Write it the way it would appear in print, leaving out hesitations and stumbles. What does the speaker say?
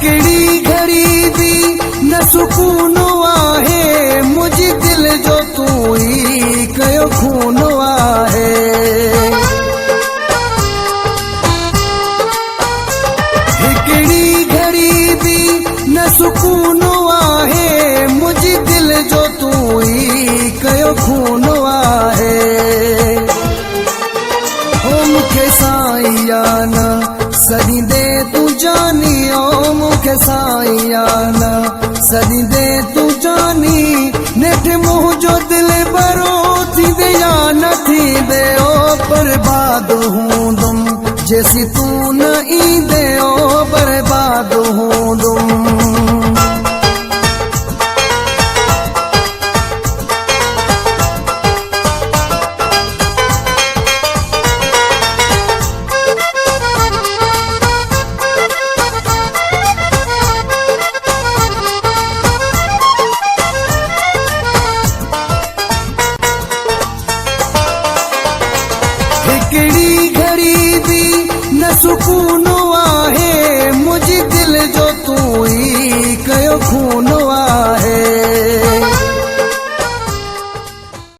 हिकिड़ी घड़ी बि न सुकून आहे, मुंहिंजी दिल जो तूं ई कयो खून आहे। हिकिड़ी घड़ी बि न सुकून आहे, मुंहिंजी दिल जो तूं ई कयो खून आहे। ओ मूंखे साईं न सॾींदे तूं जानी, ओ मूंखे साईं न सॾींदे तूं जानी, नेठ मुंहिंजो दिल भरो थींदे या न थींदे, ओ बर्बाद हूंदुमि जेसी तूं न ईंदे, ओ बर्बाद हूंदुमि। हिकिड़ी घड़ी बि न सुकून